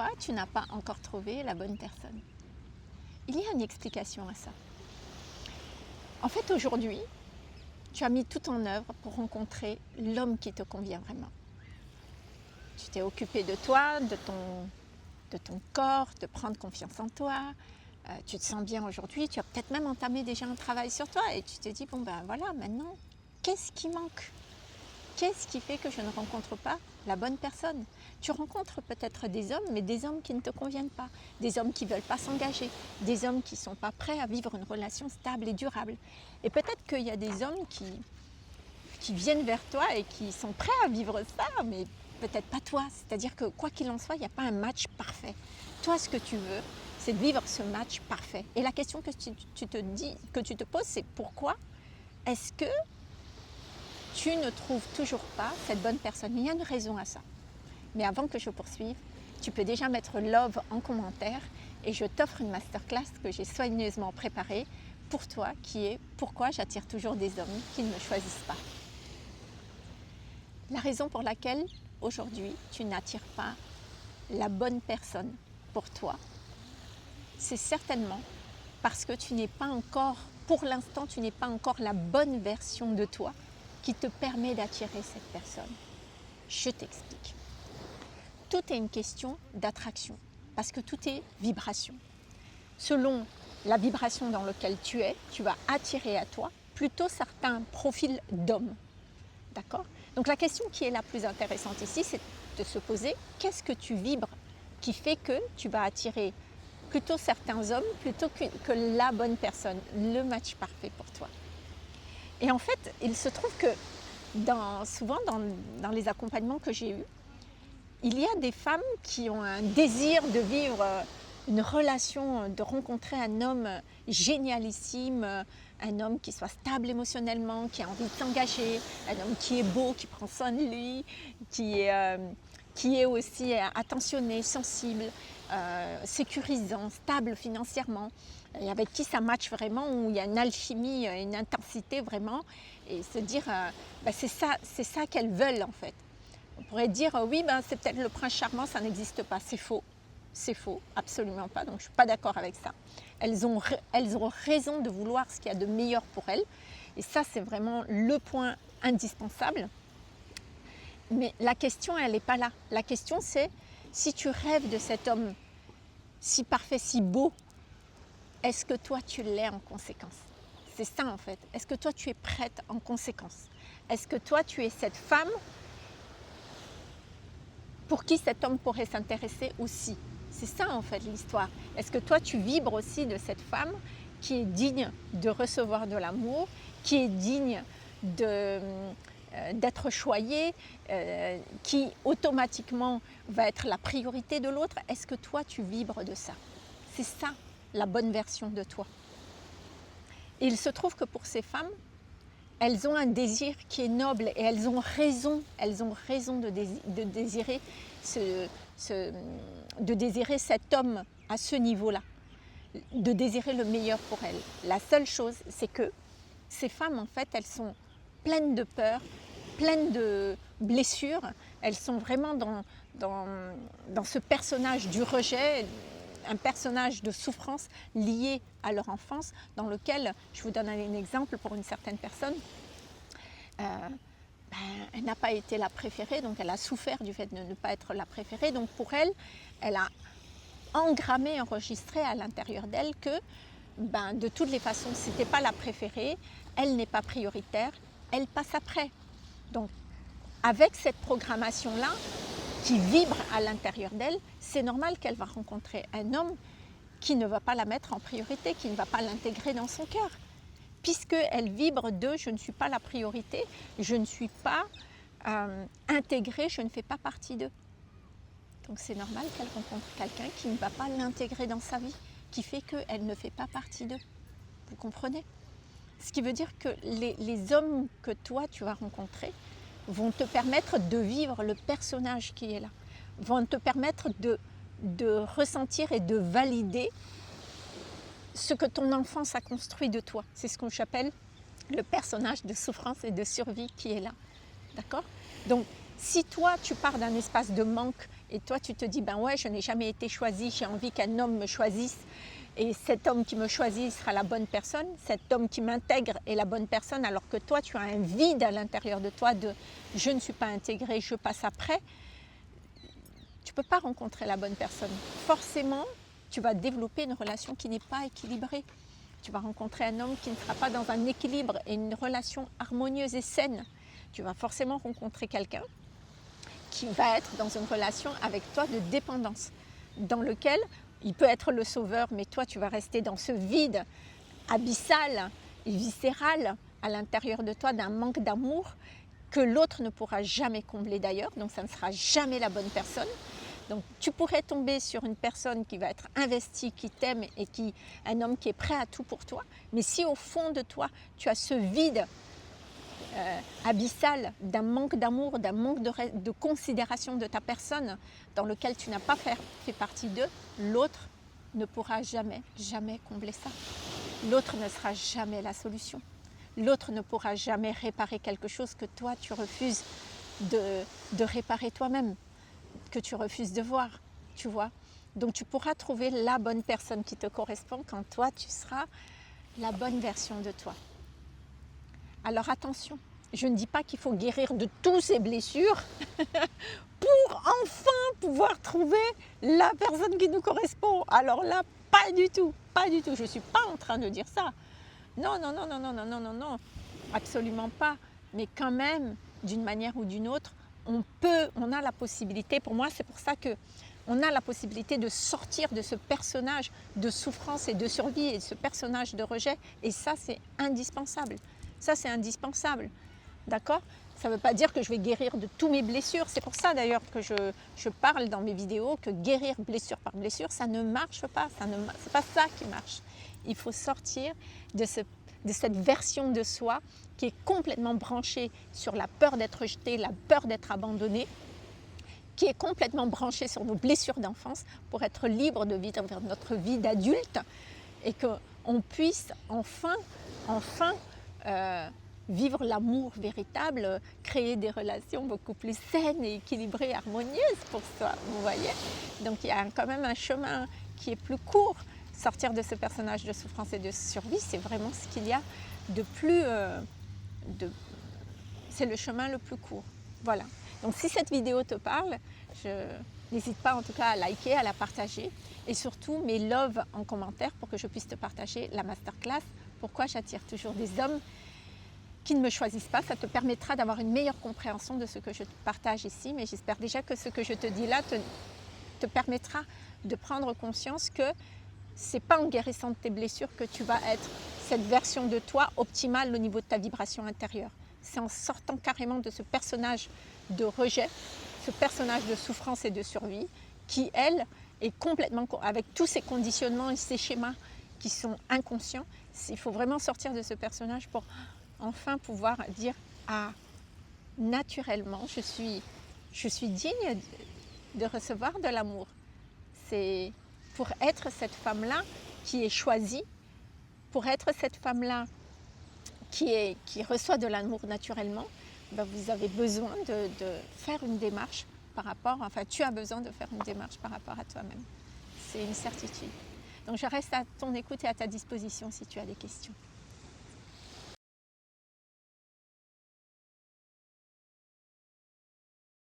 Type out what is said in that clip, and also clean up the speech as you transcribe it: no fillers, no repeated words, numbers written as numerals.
Toi, tu n'as pas encore trouvé la bonne personne. Il y a une explication à ça. En fait, aujourd'hui, tu as mis tout en œuvre pour rencontrer l'homme qui te convient vraiment. Tu t'es occupé de toi, de ton corps, de prendre confiance en toi. Tu te sens bien aujourd'hui. Tu as peut-être même entamé déjà un travail sur toi et tu te dis, bon ben voilà, maintenant, qu'est-ce qui manque? Qu'est-ce qui fait que je ne rencontre pas la bonne personne? Tu rencontres peut-être des hommes, mais des hommes qui ne te conviennent pas, des hommes qui ne veulent pas s'engager, des hommes qui ne sont pas prêts à vivre une relation stable et durable. Et peut-être qu'il y a des hommes qui viennent vers toi et qui sont prêts à vivre ça, mais peut-être pas toi. C'est-à-dire que quoi qu'il en soit, il n'y a pas un match parfait. Toi, ce que tu veux, c'est de vivre ce match parfait. Et la question que tu te poses, c'est pourquoi est-ce que tu ne trouves toujours pas cette bonne personne? Il y a une raison à ça. Mais avant que je poursuive, tu peux déjà mettre love en commentaire et je t'offre une masterclass que j'ai soigneusement préparée pour toi qui est pourquoi j'attire toujours des hommes qui ne me choisissent pas. La raison pour laquelle aujourd'hui tu n'attires pas la bonne personne pour toi, c'est certainement parce que tu n'es pas encore, pour l'instant, tu n'es pas encore la bonne version de toi qui te permet d'attirer cette personne. Je t'explique. Tout est une question d'attraction, parce que tout est vibration. Selon la vibration dans laquelle tu es, tu vas attirer à toi plutôt certains profils d'hommes. D'accord? Donc la question qui est la plus intéressante ici, c'est de se poser qu'est-ce que tu vibres qui fait que tu vas attirer plutôt certains hommes plutôt que la bonne personne, le match parfait pour toi. Et en fait, il se trouve que souvent dans les accompagnements que j'ai eus, il y a des femmes qui ont un désir de vivre une relation, de rencontrer un homme génialissime, un homme qui soit stable émotionnellement, qui a envie de s'engager, un homme qui est beau, qui prend soin de lui, qui est aussi attentionné, sensible, sécurisant, stable financièrement, et avec qui ça match vraiment, où il y a une alchimie, une intensité vraiment, et se dire, c'est ça qu'elles veulent en fait. On pourrait dire, oui, c'est peut-être le prince charmant, ça n'existe pas, c'est faux, absolument pas, donc je ne suis pas d'accord avec ça. Elles ont raison de vouloir ce qu'il y a de meilleur pour elles, et ça c'est vraiment le point indispensable. Mais la question, elle n'est pas là. La question, c'est si tu rêves de cet homme si parfait, si beau, est-ce que toi, tu l'es en conséquence? C'est ça, en fait. Est-ce que toi, tu es prête en conséquence? Est-ce que toi, tu es cette femme pour qui cet homme pourrait s'intéresser aussi? C'est ça, en fait, l'histoire. Est-ce que toi, tu vibres aussi de cette femme qui est digne de recevoir de l'amour, qui est digne d'être choyée, qui automatiquement va être la priorité de l'autre? Est-ce que toi, tu vibres de ça? C'est ça, la bonne version de toi. Et il se trouve que pour ces femmes, elles ont un désir qui est noble et elles ont raison de désirer de désirer cet homme à ce niveau-là, de désirer le meilleur pour elles. La seule chose, c'est que ces femmes, en fait, elles sont pleines de peur, pleines de blessures. Elles sont vraiment dans ce personnage du rejet, un personnage de souffrance lié à leur enfance, dans lequel, je vous donne un exemple pour une certaine personne, elle n'a pas été la préférée, donc elle a souffert du fait de ne pas être la préférée. Donc pour elle, elle a engrammé, enregistré à l'intérieur d'elle que de toutes les façons, ce n'était pas la préférée, elle n'est pas prioritaire, elle passe après. Donc avec cette programmation-là, qui vibre à l'intérieur d'elle, c'est normal qu'elle va rencontrer un homme qui ne va pas la mettre en priorité, qui ne va pas l'intégrer dans son cœur. Puisqu'elle vibre de « je ne suis pas la priorité, je ne suis pas intégrée, je ne fais pas partie d'eux ». Donc c'est normal qu'elle rencontre quelqu'un qui ne va pas l'intégrer dans sa vie, qui fait qu'elle ne fait pas partie d'eux. Vous comprenez? Ce qui veut dire que les hommes que toi tu vas rencontrer vont te permettre de vivre le personnage qui est là, vont te permettre de ressentir et de valider ce que ton enfance a construit de toi. C'est ce qu'on appelle le personnage de souffrance et de survie qui est là. D'accord? Donc, si toi, tu pars d'un espace de manque et toi tu te dis, ben ouais, je n'ai jamais été choisie, j'ai envie qu'un homme me choisisse, et cet homme qui me choisit sera la bonne personne, cet homme qui m'intègre est la bonne personne, alors que toi tu as un vide à l'intérieur de toi de je ne suis pas intégrée, je passe après, tu ne peux pas rencontrer la bonne personne. Forcément, tu vas développer une relation qui n'est pas équilibrée. Tu vas rencontrer un homme qui ne sera pas dans un équilibre et une relation harmonieuse et saine. Tu vas forcément rencontrer quelqu'un qui va être dans une relation avec toi de dépendance, dans lequel il peut être le sauveur, mais toi tu vas rester dans ce vide abyssal et viscéral à l'intérieur de toi d'un manque d'amour que l'autre ne pourra jamais combler d'ailleurs, donc ça ne sera jamais la bonne personne. Donc tu pourrais tomber sur une personne qui va être investie, qui t'aime et un homme qui est prêt à tout pour toi, mais si au fond de toi tu as ce vide abyssal d'un manque d'amour, d'un manque de considération de ta personne dans lequel tu n'as pas fait partie d'eux, l'autre ne pourra jamais combler ça. L'autre ne sera jamais la solution. L'autre ne pourra jamais réparer quelque chose que toi tu refuses de réparer toi-même, que tu refuses de voir, tu vois. Donc tu pourras trouver la bonne personne qui te correspond quand toi tu seras la bonne version de toi. Alors attention, je ne dis pas qu'il faut guérir de toutes ces blessures pour enfin pouvoir trouver la personne qui nous correspond. Alors là, pas du tout. Je ne suis pas en train de dire ça. Non, absolument pas. Mais quand même, d'une manière ou d'une autre, on a la possibilité, pour moi c'est pour ça qu'on a la possibilité de sortir de ce personnage de souffrance et de survie et de ce personnage de rejet. Et ça c'est indispensable. D'accord ? Ça ne veut pas dire que je vais guérir de toutes mes blessures. C'est pour ça d'ailleurs que je parle dans mes vidéos que guérir blessure par blessure, ça ne marche pas. C'est pas ça qui marche. Il faut sortir de cette version de soi qui est complètement branchée sur la peur d'être rejeté, la peur d'être abandonné, qui est complètement branchée sur nos blessures d'enfance pour être libre de vivre notre vie d'adulte et qu'on puisse enfin vivre l'amour véritable, créer des relations beaucoup plus saines et équilibrées, harmonieuses pour soi, vous voyez. Donc il y a quand même un chemin qui est plus court. Sortir de ce personnage de souffrance et de survie, c'est vraiment ce qu'il y a de plus... c'est le chemin le plus court. Voilà. Donc si cette vidéo te parle, n'hésite pas en tout cas à liker, à la partager et surtout mets love en commentaire pour que je puisse te partager la masterclass. Pourquoi j'attire toujours des hommes qui ne me choisissent pas. Ça te permettra d'avoir une meilleure compréhension de ce que je te partage ici, mais j'espère déjà que ce que je te dis là te permettra de prendre conscience que ce n'est pas en guérissant de tes blessures que tu vas être cette version de toi optimale au niveau de ta vibration intérieure. C'est en sortant carrément de ce personnage de rejet, ce personnage de souffrance et de survie, qui, elle, est complètement, avec tous ces conditionnements et ces schémas qui sont inconscients, il faut vraiment sortir de ce personnage pour enfin pouvoir dire « Ah, naturellement, je suis digne de recevoir de l'amour. » C'est pour être cette femme-là qui est choisie, pour être cette femme-là qui reçoit de l'amour naturellement, ben vous avez besoin de faire une démarche par rapport, enfin tu as besoin de faire une démarche par rapport à toi-même. C'est une certitude. Donc je reste à ton écoute et à ta disposition si tu as des questions.